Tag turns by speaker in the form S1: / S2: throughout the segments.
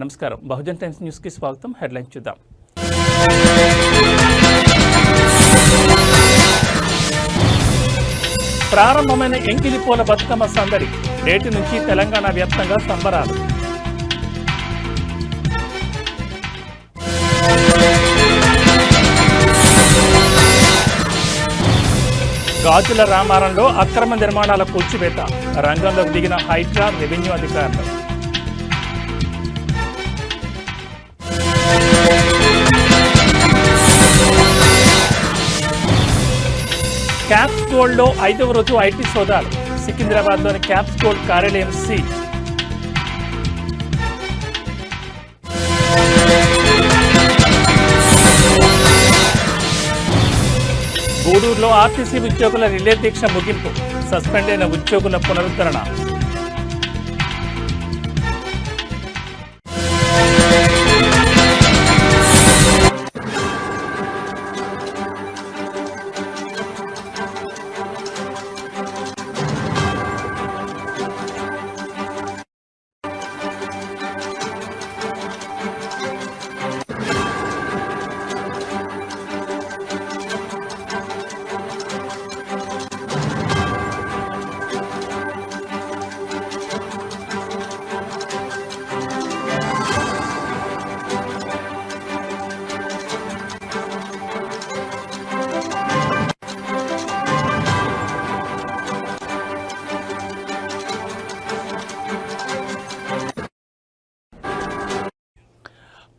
S1: నమస్కారం. బహుజన్ టైమ్స్ న్యూస్కి స్వాగతం. హెడ్లైన్స్ చూద్దాం. ప్రారంభమైన ఎంకిలిపోల బతుకమ్మ సందడి. నేటి నుంచి తెలంగాణ వ్యాప్తంగా సంబరాలు. గాజుల రామారంలో అక్రమ నిర్మాణాల కూల్చివేత. రంగంలోకి దిగిన హైడ్రా రెవెన్యూ అధికారులు. క్యాప్స్ గోల్డ్లో 5వ రోజు ఐటీ సోదాలు. సికింద్రాబాద్లోని క్యాప్స్ గోల్డ్ కార్యాలయం సీజ్. గూడూరులో ఆర్టీసీ ఉద్యోగుల రిలే దీక్ష ముగింపు. సస్పెండ్ అయిన ఉద్యోగుల పునరుద్ధరణ.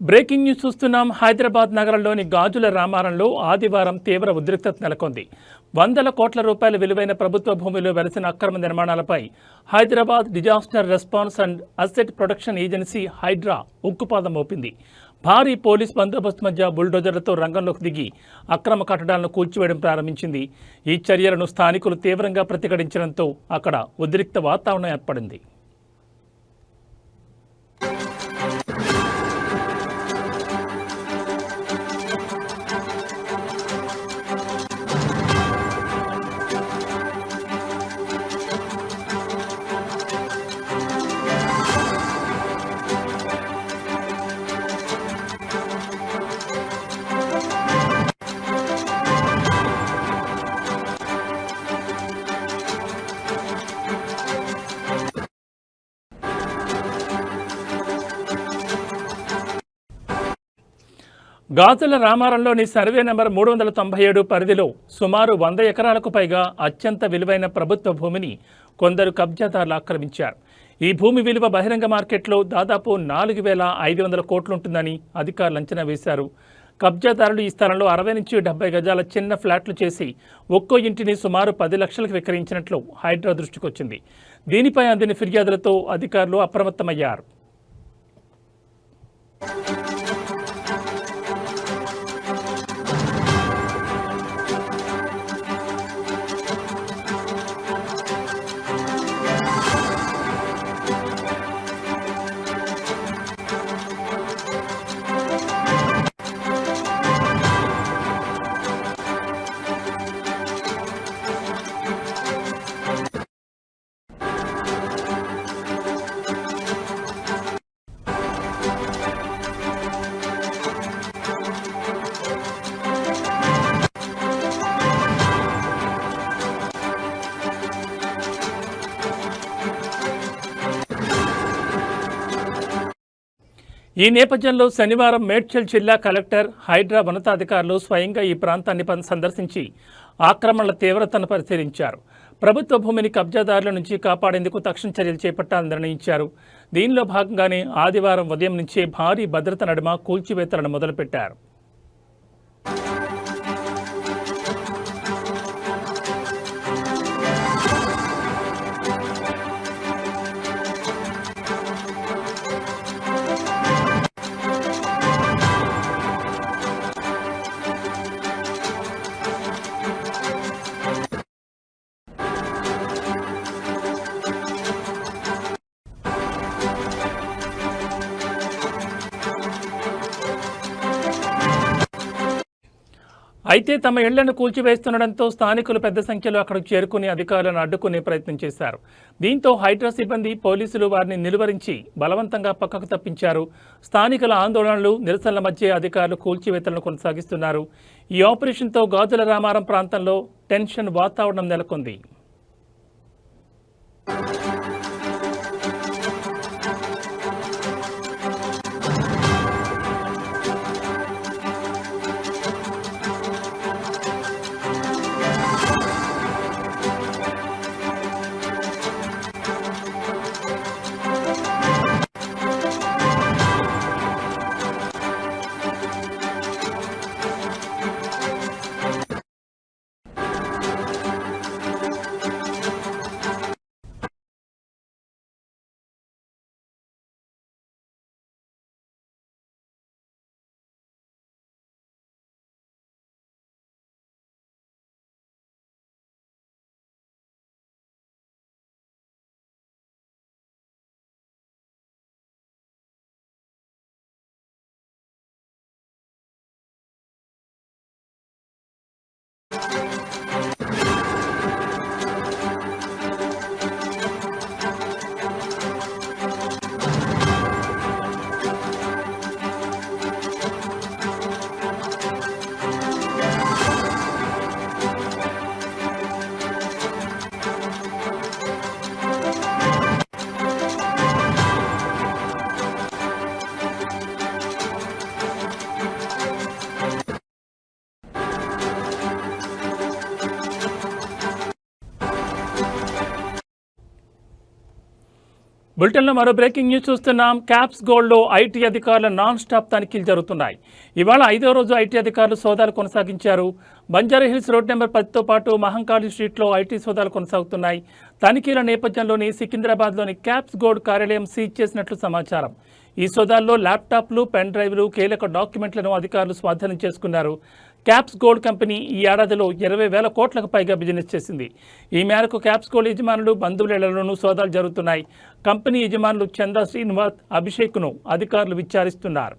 S1: బ్రేకింగ్ న్యూస్ చూస్తున్నాం. హైదరాబాద్ నగరంలోని గాజుల రామారంలో ఆదివారం తీవ్ర ఉద్రిక్తత నెలకొంది. 100 కోట్ల రూపాయల విలువైన ప్రభుత్వ భూమిలో వెలసిన అక్రమ నిర్మాణాలపై Hyderabad disaster response and asset protection agency Hydraa ఉక్కుపాదం మోపింది. భారీ పోలీస్ బందోబస్తు మధ్య బుల్డోజర్లతో రంగంలోకి దిగి అక్రమ కట్టడాలను కూల్చివేయడం ప్రారంభించింది. ఈ చర్యలను స్థానికులు తీవ్రంగా ప్రతిఘటించడంతో అక్కడ ఉద్రిక్త వాతావరణం ఏర్పడింది. గాజుల రామారంలోని సర్వే నెంబర్ 397 పరిధిలో సుమారు 100 ఎకరాలకు పైగా అత్యంత విలువైన ప్రభుత్వ భూమిని కొందరు కబ్జాదారులు ఆక్రమించారు. ఈ భూమి విలువ బహిరంగ మార్కెట్లో దాదాపు 4,500 కోట్లుంటుందని అధికారులు అంచనా వేశారు. కబ్జాదారులు ఈ స్థలంలో 60 నుంచి 70 గజాల చిన్న ఫ్లాట్లు చేసి ఒక్కో ఇంటిని సుమారు 10 లక్షలకు విక్రయించినట్లు హైడ్రా దృష్టికొచ్చింది. దీనిపై అందిన ఫిర్యాదులతో అధికారులు అప్రమత్తమయ్యారు. ఈ నేపథ్యంలో శనివారం మేడ్చల్ జిల్లా కలెక్టర్ హైడ్రా ఉన్నతాధికారులు స్వయంగా ఈ ప్రాంతాన్ని సందర్శించి ఆక్రమణల తీవ్రతను పరిశీలించారు. ప్రభుత్వ భూమిని కబ్జాదారుల నుంచి కాపాడేందుకు తక్షణ చర్యలు చేపట్టాలని నిర్ణయించారు. దీనిలో భాగంగానే ఆదివారం ఉదయం నుంచే భారీ భద్రత నడుమ కూల్చివేతలను మొదలుపెట్టారు. అయితే తమ ఇళ్లను కూల్చివేస్తుండటంతో స్థానికులు పెద్ద సంఖ్యలో అక్కడికి చేరుకుని అధికారులను అడ్డుకునే ప్రయత్నం చేశారు. దీంతో హైడ్రా సిబ్బంది పోలీసులు వారిని నిలువరించి బలవంతంగా పక్కకు తప్పించారు. స్థానికుల ఆందోళనలు నిరసనల మధ్య అధికారులు కూల్చివేతలను కొనసాగిస్తున్నారు. ఈ ఆపరేషన్తో గాజుల రామారం ప్రాంతంలో టెన్షన్ వాతావరణం నెలకొంది. బులెటిన్లో మరో బ్రేకింగ్ న్యూస్ చూస్తున్నాం. క్యాప్స్ గోల్డ్లో ఐటీ అధికారుల నాన్ స్టాప్ తనిఖీలు జరుగుతున్నాయి. ఇవాళ 5వ రోజు ఐటీ అధికారులు సోదాలు కొనసాగించారు. బంజారాహిల్స్ రోడ్ నెంబర్ 10తో పాటు మహంకాళి స్ట్రీట్లో ఐటీ సోదాలు కొనసాగుతున్నాయి. తనిఖీల నేపథ్యంలోని సికింద్రాబాద్లోని క్యాప్స్ గోల్డ్ కార్యాలయం సీజ్ చేసినట్లు సమాచారం. ఈ సోదాల్లో ల్యాప్టాప్లు, పెన్ డ్రైవ్లు, కీలక డాక్యుమెంట్లను అధికారులు స్వాధీనం చేసుకున్నారు. క్యాప్స్ గోల్డ్ కంపెనీ ఈ ఏడాదిలో 20,000 కోట్లకు పైగా బిజినెస్ చేసింది. ఈ మేరకు క్యాప్స్ గోల్డ్ యజమానులు, బంధువుల ఇళ్లలోనూ సోదాలు జరుగుతున్నాయి. కంపెనీ యజమానులు చందా శ్రీనివాస్, అభిషేక్ను అధికారులు విచారిస్తున్నారు.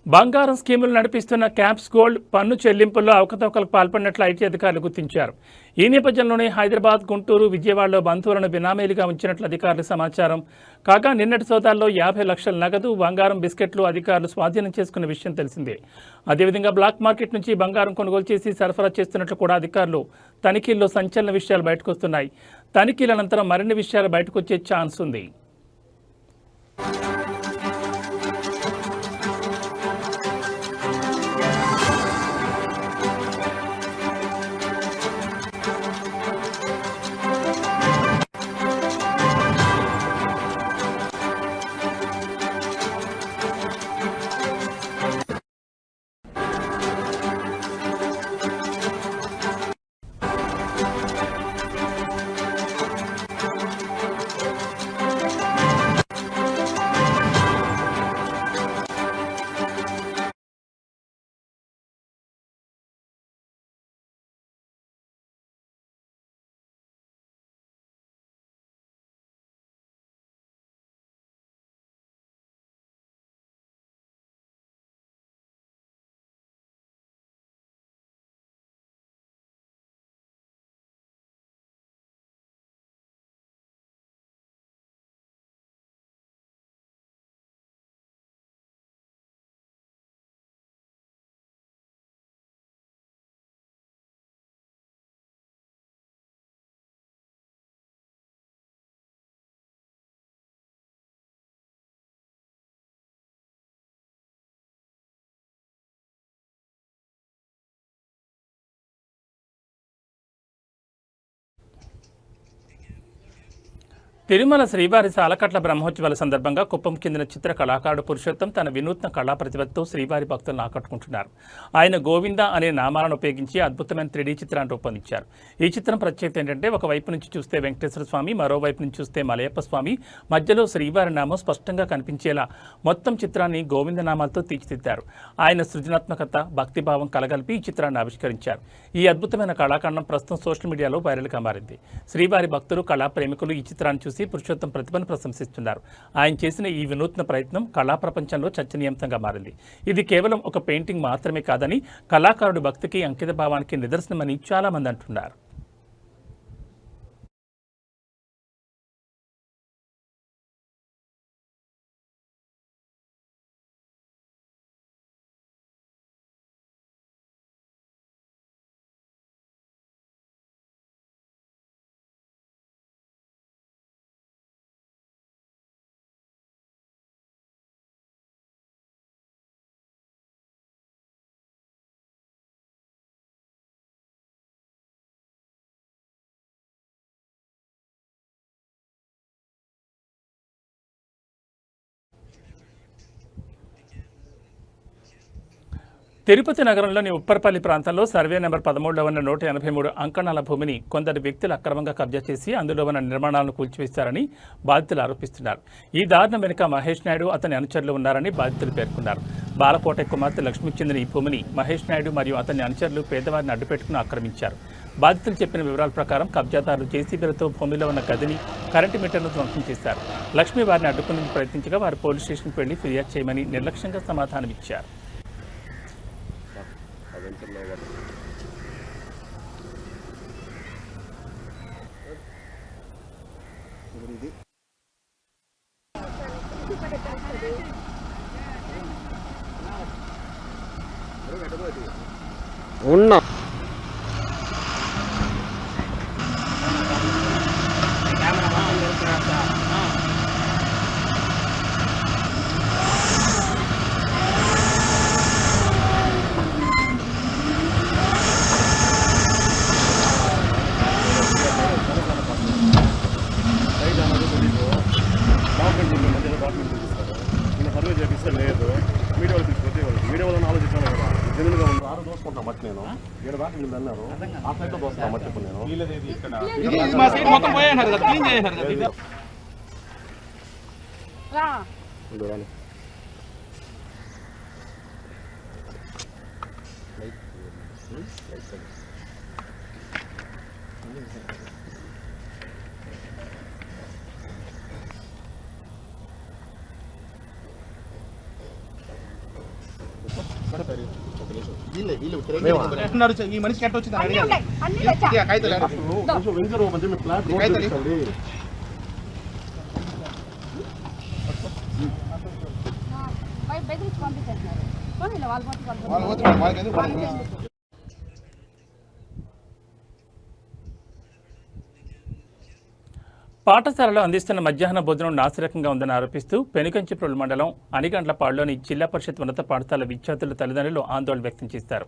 S1: బంగారం స్కీములు నడిపిస్తున్న క్యాప్స్ గోల్డ్ పన్ను చెల్లింపుల్లో అవకతవకలకు పాల్పడినట్లు ఐటీ అధికారులు గుర్తించారు. ఈ నేపథ్యంలోనే హైదరాబాద్, గుంటూరు, విజయవాడలో బంధువులను బినామీలుగా ఉంచినట్లు అధికారులు సమాచారం. కాగా నిన్నటి సోదాల్లో 50 లక్షల నగదు, బంగారం, బిస్కెట్లు అధికారులు స్వాధీనం చేసుకున్న విషయం తెలిసిందే. అదేవిధంగా బ్లాక్ మార్కెట్ నుంచి బంగారం కొనుగోలు చేసి సరఫరా చేస్తున్నట్లు కూడా అధికారులు తనిఖీల్లో సంచలన విషయాలు బయటకొస్తున్నాయి. తనిఖీల అనంతరం మరిన్ని విషయాలు బయటకొచ్చే ఛాన్స్ ఉంది. తిరుమల శ్రీవారి సాలకట్ల బ్రహ్మోత్సవాల సందర్భంగా కుప్పం చెందిన చిత్ర కళాకారుడు పురుషోత్తం తన వినూత్న కళా ప్రతిభతో శ్రీవారి భక్తులను ఆకట్టుకుంటున్నారు. ఆయన గోవింద అనే నామాలను ఉపయోగించి అద్భుతమైన 3D చిత్రాన్ని రూపొందించారు. ఈ చిత్రం ప్రత్యేకత ఏంటంటే ఒకవైపు నుంచి చూస్తే వెంకటేశ్వర స్వామి, మరోవైపు నుంచి చూస్తే మలయప్ప స్వామి, మధ్యలో శ్రీవారి నామం స్పష్టంగా కనిపించేలా మొత్తం చిత్రాన్ని గోవింద నామాలతో తీర్చిదిద్దారు. ఆయన సృజనాత్మకత, భక్తిభావం కలగలిపి ఈ చిత్రాన్ని ఆవిష్కరించారు. ఈ అద్భుతమైన కళాఖండం ప్రస్తుతం సోషల్ మీడియాలో వైరల్గా మారింది. శ్రీవారి భక్తులు, కళా ప్రేమికులు ఈ చిత్రాన్ని చూసి పురుషోత్తం ప్రతిభను ప్రశంసిస్తున్నారు. ఆయన చేసిన ఈ వినూత్న ప్రయత్నం కళా ప్రపంచంలో చర్చనీయాంశంగా మారింది. ఇది కేవలం ఒక పెయింటింగ్ మాత్రమే కాదని కళాకారుడి భక్తికి, అంకిత భావానికి నిదర్శనమని చాలా మంది అంటున్నారు. తిరుపతి నగరంలోని ఉప్పర్పల్లి ప్రాంతంలో సర్వే నెంబర్ 13లో ఉన్న 183 అంకణాల భూమిని కొందరు వ్యక్తులు అక్రమంగా కబ్జా చేసి అందులో ఉన్న నిర్మాణాలను కూల్చివేశారని బాధితులు ఆరోపిస్తున్నారు. ఈ దారుణం వెనుక మహేష్ నాయుడు, అతని అనుచరులు ఉన్నారని బాధితులు పేర్కొన్నారు. బాలకోట కుమార్తె లక్ష్మికి చెందిన ఈ భూమిని మహేష్ నాయుడు మరియు అతని అనుచరులు పేదవారిని అడ్డుపెట్టుకుని ఆక్రమించారు. బాధితులు చెప్పిన వివరాల ప్రకారం కబ్జాదారులు జేసీబీలతో భూమిలో ఉన్న గదిని, కరెంటు మీటర్ను ధ్వంసం చేశారు. లక్ష్మి వారిని అడ్డుకునేందుకు ప్రయత్నించగా వారు పోలీస్ స్టేషన్కి వెళ్లి ఫిర్యాదు చేయమని నిర్లక్ష్యంగా సమాధానమిచ్చారు.
S2: ఉన్నా
S3: సర్వే చేపిస్తే లేదు, మీడియా వాళ్ళు తీసుకొచ్చి మీడియా వాళ్ళని ఆలోచించాను కదా. జనులుగా ఉంది ఆరు దోసుకుంటాం మట్టి, నేను ఏడు దాకా వీళ్ళు అన్నారు ఆ సైడ్లో దోస్తాం మట్టి. ఇప్పుడు నేను
S4: ఈ మనిషి కట్ట వచ్చింది
S1: పాఠశాలలో అందిస్తున్న మధ్యాహ్న భోజనం నాసిరకంగా ఉందని ఆరోపిస్తూ పెనుకంచిప్రోలు మండలం అనిగండ్లపాడులోని జిల్లా పరిషత్ ఉన్నత పాఠశాల విద్యార్థుల తల్లిదండ్రులు ఆందోళన వ్యక్తం చేశారు.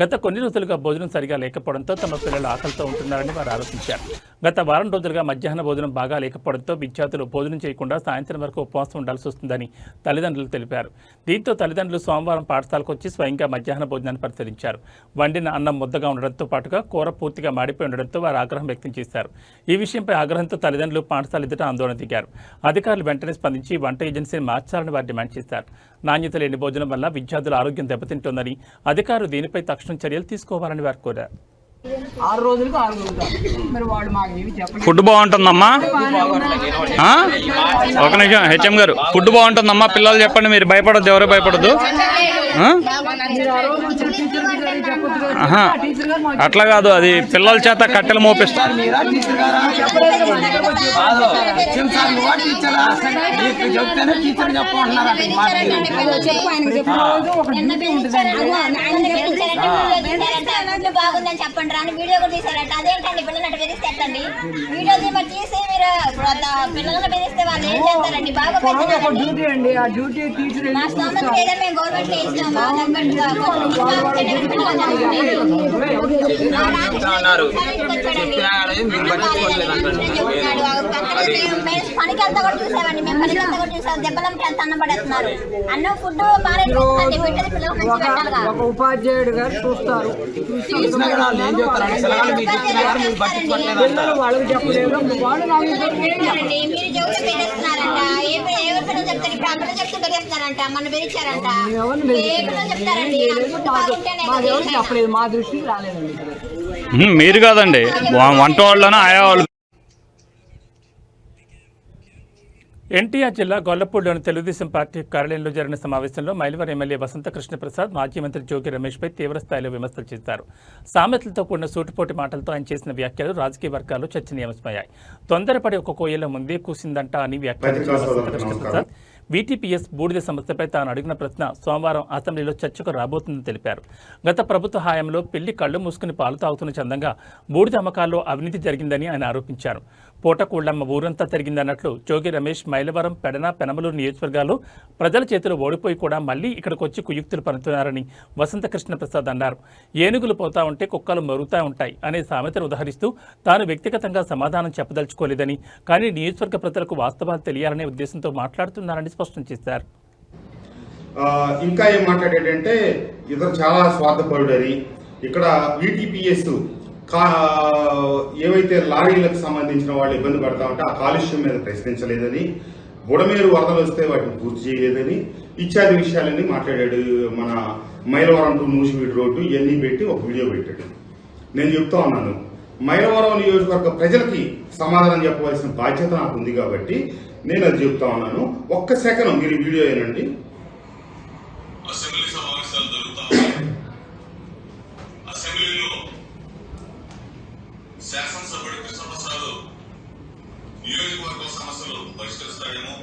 S1: గత కొన్ని రోజులుగా భోజనం సరిగా లేకపోవడంతో తమ పిల్లలు ఆకలితో ఉంటున్నారని వారు ఆరోపించారు. గత వారం రోజులుగా మధ్యాహ్న భోజనం బాగా లేకపోవడంతో విద్యార్థులు భోజనం చేయకుండా సాయంత్రం వరకు ఉపవాసం ఉండాల్సి వస్తుందని తల్లిదండ్రులు తెలిపారు. దీంతో తల్లిదండ్రులు సోమవారం పాఠశాలకు వచ్చి స్వయంగా మధ్యాహ్న భోజనాన్ని పరిశీలించారు. వండిన అన్నం ముద్దగా ఉండడంతో పాటుగా కూర పూర్తిగా మాడిపోయి ఉండడంతో వారు ఆగ్రహం వ్యక్తం చేశారు. ఈ విషయంపై ఆగ్రహంతో తల్లిదండ్రులు పాఠశాల ఎదుట ఆందోళన దిగారు. అధికారులు వెంటనే స్పందించి వంట ఏజెన్సీని మార్చాలని వారు డిమాండ్ చేశారు. నాణ్యత లేని భోజనం వల్ల విద్యార్థుల ఆరోగ్యం దెబ్బతింటోందని అధికారులు దీనిపై తక్షణ చర్యలు తీసుకోవాలని వారు కోరారు.
S5: ఫుడ్ బాగుంటుందమ్మా? ఒక నిమిషం హెచ్ఎం గారు, ఫుడ్ బాగుంటుందమ్మా? పిల్లలు చెప్పండి, మీరు భయపడద్దు, ఎవరు భయపడద్దు. అట్లా కాదు, అది పిల్లల చేత కట్టెలు మోపిస్తారు.
S6: చెప్పండి రాని వీడియో కూడా తీసారట. అదేంటండి పిల్లలు బెదిరిస్తే ఎట్టండి? వీడియో తీసి మీరు పిల్లలను బెదిరిస్తే వాళ్ళు ఏం చేస్తారండి? బాగా మా స్తోమతకి ఏదైనా మేము గవర్నమెంట్ పనికి వెళ్తా కూడా చూసామండి. మేము పనికి వెళ్తా కూడా చూసాం. దెబ్బలంటే ఎంత అన్నం పడేస్తున్నారు. అన్నం ఫుడ్ పారేస్తుంది. పెట్టేది పిల్లలకు మంచి పెట్టాలిగా.
S2: ఒక ఉపాధ్యాయుడు గారు చూస్తారు, వాళ్ళకి చెప్పలేదు. వాళ్ళు
S6: మీరు జోలు పెట్టేస్తున్నారంట. ఏ పిల్లలు చెప్తారు? ఇప్పుడు అందరూ చెప్తూ పెరిగేస్తున్నారంట. మన పెరిచారంట. ఏ పిల్లలు చెప్తారండి?
S2: ఎవరు చెప్పలేదు, మా దృష్టికి రాలేదండి.
S5: మీరు కాదండి, వంట వాళ్ళన ఆయా వాళ్ళు.
S1: ఎన్టీఆర్ జిల్లా గొల్లపూడిలోని తెలుగుదేశం పార్టీ కార్యాలయంలో జరిగిన సమావేశంలో మైలవరం ఎమ్మెల్యే వసంత కృష్ణ ప్రసాద్ మాజీ మంత్రి జోగి రమేష్పై తీవ్రస్థాయిలో విమర్శలు చేశారు. సామెతలతో కూడిన సూటిపోటి మాటలతో ఆయన చేసిన వ్యాఖ్యలు రాజకీయ వర్గాల్లో చర్చనీయాంశమయ్యాయి. తొందరపడి ఒక కోయిల ముందే కూసిందంట అని వ్యాఖ్యానించిన వసంత కృష్ణ ప్రసాద్ వీటీపీఎస్ బూడిద సమస్యపై తాను అడిగిన ప్రశ్న సోమవారం అసెంబ్లీలో చర్చకు రాబోతుందని తెలిపారు. గత ప్రభుత్వ హయాంలో పిల్లి కళ్లు మూసుకుని పాలు తాగుతున్న చందంగా బూడిద అమ్మకాల్లో అవినీతి జరిగిందని ఆయన ఆరోపించారు. పూటకూళ్లమ్మ ఊరంతా తిరిగిందన్నట్లు జోగి రమేష్ మైలవరం, పెడన, పెనమలూరు నియోజకవర్గాల్లో ప్రజల చేతిలో ఓడిపోయి కూడా మళ్లీ ఇక్కడికి వచ్చి కుయుక్తులు పనుతున్నారని వసంత కృష్ణ ప్రసాద్ అన్నారు. ఏనుగులు పోతా ఉంటే కుక్కలు మరుగుతూ ఉంటాయి అనే సామెతను ఉదహరిస్తూ తాను వ్యక్తిగతంగా సమాధానం చెప్పదలుచుకోలేదని, కానీ నియోజకవర్గ ప్రజలకు వాస్తవాలు తెలియాలనే ఉద్దేశంతో మాట్లాడుతున్నారని స్పష్టం చేశారు.
S7: ఇంకా ఏం మాట్లాడేటంటే ఇతను చాలా స్వార్థపరుడని, ఇక్కడ వీటీపీఎస్ ఏవైతే లారీలకు సంబంధించిన వాళ్ళు ఇబ్బంది పడతా ఉంటే ఆ కాలుష్యం మీద ప్రశ్నించలేదని, బుడమేరు వరదలు వస్తే వాటిని పూర్తి చేయలేదని, ఇత్యాది విషయాలన్నీ మాట్లాడాడు. మన మైలవరం టు నూజివీడు రోడ్డు ఇవన్నీ పెట్టి ఒక వీడియో పెట్టాడు. నేను చెప్తా ఉన్నాను, మైలవరం నియోజకవర్గ ప్రజలకి సమాధానం చెప్పవలసిన బాధ్యత నాకు ఉంది కాబట్టి నేను అది చెప్తా ఉన్నాను. ఒక్క సెకండ్ మీరు వీడియో ఏనండి.
S8: అసెంబ్లీ సమావేశాలు జరుగుతాయి. అసెంబ్లీలో శాసనసభ్యుడు కృష్ణప్రసాద్ నియోజకవర్గం సమస్యలు పరిష్కరిస్తాడేమో,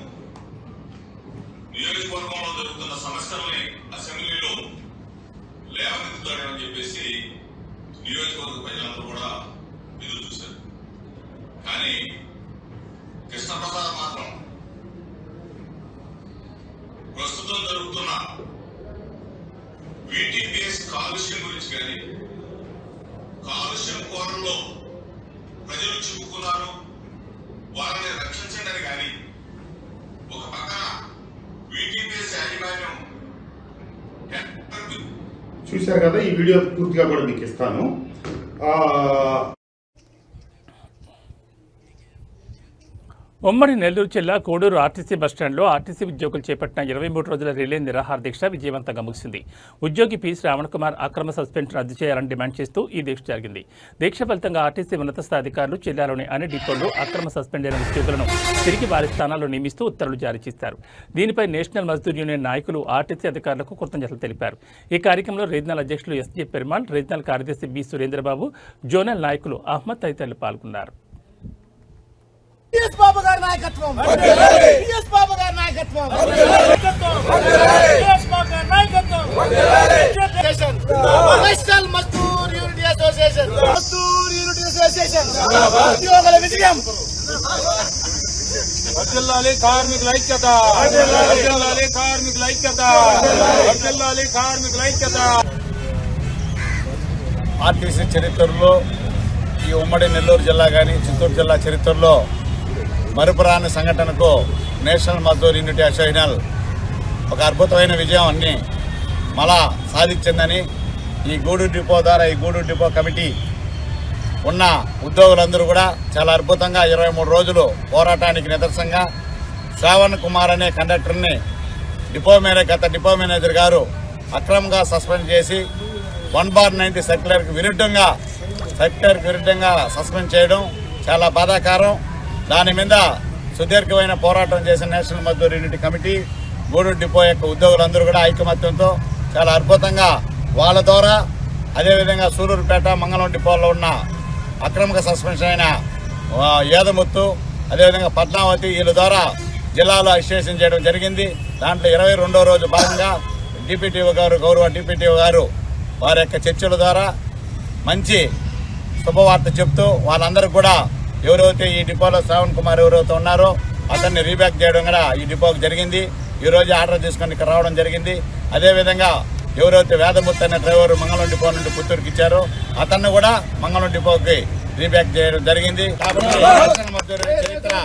S8: నియోజకవర్గంలో జరుగుతున్న సమస్యల్ని అసెంబ్లీలో లేవనెత్తుతాడేమో అని చెప్పేసి నియోజకవర్గ ప్రజలందరూ కూడా ఎదురు చూశారు. కానీ కృష్ణప్రసాద్ మాత్రం ప్రస్తుతం జరుగుతున్న వీటీపీఎస్ కాలుష్యం గురించి కానీ, కాలుష్యం కోరల్లో ప్రజలు చిక్కుకున్నారు, వారిని రక్షించండి కానీ, ఒక పక్కన వీటీపీఎస్ యాజమాన్యం
S7: చూశారు కదా, ఈ వీడియో పూర్తిగా కూడా మీకు ఇస్తాను.
S1: ఉమ్మడి నెల్లూరు జిల్లా కోడూరు ఆర్టీసీ బస్టాండ్లో ఆర్టీసీ ఉద్యోగులు చేపట్టిన 23 రోజుల రిలే నిరాహార దీక్ష విజయవంతంగా ముగిసింది. ఉద్యోగి పి శ్రావణ్ కుమార్ అక్రమ సస్పెన్షన్ రద్దు చేయాలని డిమాండ్ చేస్తూ ఈ దీక్ష జరిగింది. దీక్ష ఫలితంగా ఆర్టీసీ ఉన్నత స్థాయి అధికారులు జిల్లాలోని అన్ని డిపోల్లో అక్రమ సస్పెండ్ అయిన ఉద్యోగులను తిరిగి వారి స్థానాల్లో నియమిస్తూ ఉత్తర్వులు జారీ చేశారు. దీనిపై నేషనల్ మజ్దూర్ యూనియన్ నాయకులు ఆర్టీసీ అధికారులకు కృతజ్ఞతలు తెలిపారు. ఈ కార్యక్రమంలో రీజనల్ అధ్యక్షులు ఎస్జే పెరుమాల్, రీజనల్ కార్యదర్శి బి సురేంద్రబాబు, జోనల్ నాయకులు అహ్మద్ తదితరులు పాల్గొన్నారు.
S4: బాబు గారి నాయకత్వం, బాబు గారి నాయకత్వం, national Mazdoor unity association, Mazdoor unity association ఉద్యోగుల విజయం. వర్ధిల్లాలి కార్మికుల ఐక్యత, వర్ధిల్లాలి కార్మికుల ఐక్యత, వర్ధిల్లాలి కార్మికుల ఐక్యత. ఆర్టీసీ చరిత్రలో, ఈ ఉమ్మడి నెల్లూరు జిల్లా కానీ చిత్తూరు జిల్లా చరిత్రలో మరుపురాని సంఘటనకు నేషనల్ మజ్దూర్ యూనిటీ అసోసియేషన్ ఒక అద్భుతమైన విజయాన్ని మళ్ళా సాధించిందని, ఈ గూడూరు డిపో ద్వారా, ఈ గూడూరు డిపో కమిటీ ఉన్న ఉద్యోగులందరూ కూడా చాలా అద్భుతంగా 23 రోజులు పోరాటానికి నిదర్శనంగా శ్రావణ్ కుమార్ అనే కండక్టర్ని గత డిపో మేనేజర్ గారు అక్రమంగా సస్పెండ్ చేసి 1/90 సర్క్యులర్కి విరుద్ధంగా సస్పెండ్ చేయడం చాలా బాధాకరం. దాని మీద సుదీర్ఘమైన పోరాటం చేసిన national Mazdoor unity committee, Gudur depot యొక్క ఉద్యోగులందరూ కూడా ఐకమత్యంతో చాలా అద్భుతంగా వాళ్ళ ద్వారా, అదేవిధంగా సూలూరుపేట, మంగళం డిపోలో ఉన్న అక్రమంగా సస్పెన్షన్ అయిన ఏదముత్తు, అదేవిధంగా పద్మావతి, వీళ్ళ ద్వారా జిల్లాలో అసోసియేషన్ చేయడం జరిగింది. దాంట్లో 22వ రోజు భాగంగా గౌరవ డిపిటిఓ గారు వారి యొక్క చర్చల ద్వారా మంచి శుభవార్త చెప్తూ వాళ్ళందరూ కూడా ఎవరైతే ఈ డిపోలో శ్రావణ్ కుమార్ ఎవరైతే ఉన్నారో అతన్ని రీబ్యాక్ చేయడం కూడా ఈ డిపోకి జరిగింది. ఈరోజు ఆర్డర్ తీసుకొని ఇక్కడ రావడం జరిగింది. అదేవిధంగా ఎవరైతే వేదమూర్తి అనే డ్రైవర్ మంగళం డిపో నుండి పుత్తూరుకి ఇచ్చారో అతన్ని కూడా మంగళం డిపోకి రీబ్యాక్ చేయడం జరిగింది. కాబట్టి నేషనల్ మజ్దూర్ చరిత్ర.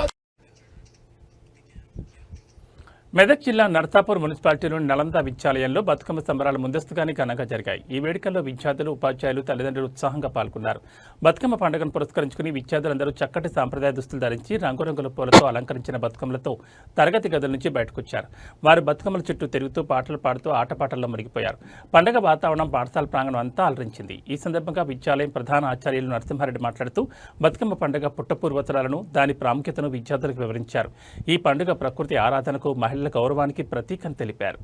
S1: మెదక్ జిల్లా నర్సాపూర్ మున్సిపాలిటీలోని నలంద విద్యాలయంలో బతుకమ్మ సంబరాలు ముందస్తుగానే ఘనంగా జరిగాయి. ఈ వేడుకల్లో విద్యార్థులు, ఉపాధ్యాయులు, తల్లిదండ్రులు ఉత్సాహంగా పాల్గొన్నారు. బతుకమ్మ పండుగను పురస్కరించుకుని విద్యార్థులందరూ చక్కటి సాంప్రదాయ దుస్తులు ధరించి రంగురంగుల పూలతో అలంకరించిన బతుకమ్మలతో తరగతి గదుల నుంచి బయటకొచ్చారు. వారు బతుకమ్మల చుట్టూ తిరుగుతూ పాటలు పాడుతూ ఆటపాటల్లో మునిగిపోయారు. పండుగ వాతావరణం పాఠశాల ప్రాంగణం అంతా అలరించింది. ఈ సందర్భంగా విద్యాలయం ప్రధాన ఆచార్యులు నరసింహారెడ్డి మాట్లాడుతూ బతుకమ్మ పండుగ పుట్టపూర్వతరాలను, దాని ప్రాముఖ్యతను విద్యార్థులకు వివరించారు. ఈ పండుగ ప్రకృతి ఆరాధనకు, మహిళల గౌరవానికి ప్రతీకని తెలిపారు.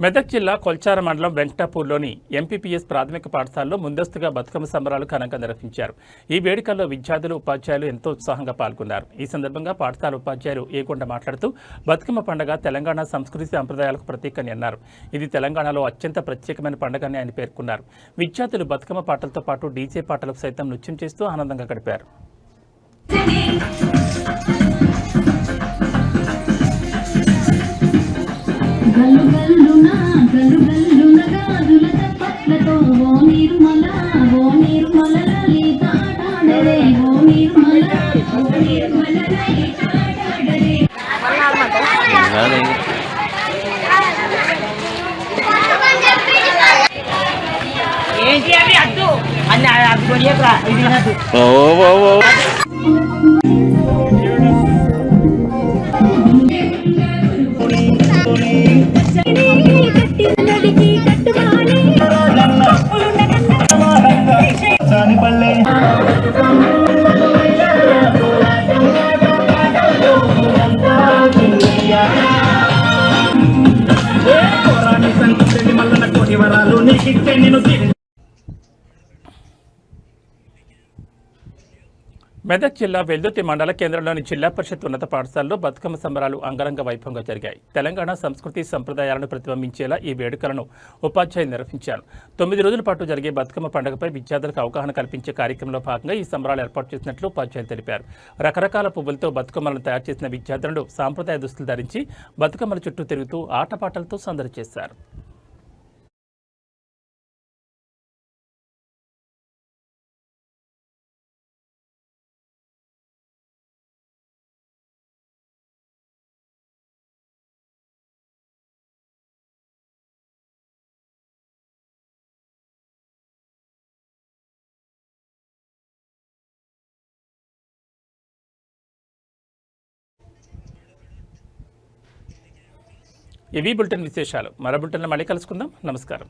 S1: మెదక్ జిల్లా కొల్చార మండలం వెంకటాపూర్లోని ఎంపీపీఎస్ ప్రాథమిక పాఠశాలలో ముందస్తుగా బతుకమ్మ సంబరాలు ఘనంగా నిర్వహించారు. ఈ వేడుకల్లో విద్యార్థులు, ఉపాధ్యాయులు ఎంతో ఉత్సాహంగా పాల్గొన్నారు. ఈ సందర్భంగా పాఠశాల ఉపాధ్యాయులు ఏకొండ మాట్లాడుతూ బతుకమ్మ పండుగ తెలంగాణ సంస్కృతి సంప్రదాయాలకు ప్రతీకని అన్నారు. ఇది తెలంగాణలో అత్యంత ప్రత్యేకమైన పండుగని ఆయన పేర్కొన్నారు. విద్యార్థులు బతుకమ్మ పాటలతో పాటు డీజే పాటలకు సైతం నృత్యం చేస్తూ ఆనందంగా గడిపారు.
S2: ఏంటి అవి అద్దు అన్న అది
S1: మెదక్ జిల్లా వెల్దుర్తి మండల కేంద్రంలోని జిల్లా పరిషత్ ఉన్నత పాఠశాలలో బతుకమ్మ సంబరాలు అంగరంగ వైభవంగా జరిగాయి. తెలంగాణ సంస్కృతి సంప్రదాయాలను ప్రతిబింబించేలా ఈ వేడుకలను ఉపాధ్యాయులు నిర్వహించారు. 9 రోజుల పాటు జరిగే బతుకమ్మ పండుగపై విద్యార్థులకు అవగాహన కల్పించే కార్యక్రమంలో భాగంగా ఈ సంబరాలు ఏర్పాటు చేసినట్లు ఉపాధ్యాయులు తెలిపారు. రకరకాల పువ్వులతో బతుకమ్మలను తయారు చేసిన విద్యార్థులు సాంప్రదాయ దుస్తులు ధరించి బతుకమ్మల చుట్టూ తిరుగుతూ ఆటపాటలతో సందడి చేశారు. ఇవి బులెటిన్ విశేషాలు. మరో బులెటిన్లో మళ్ళీ కలుసుకుందాం. నమస్కారం.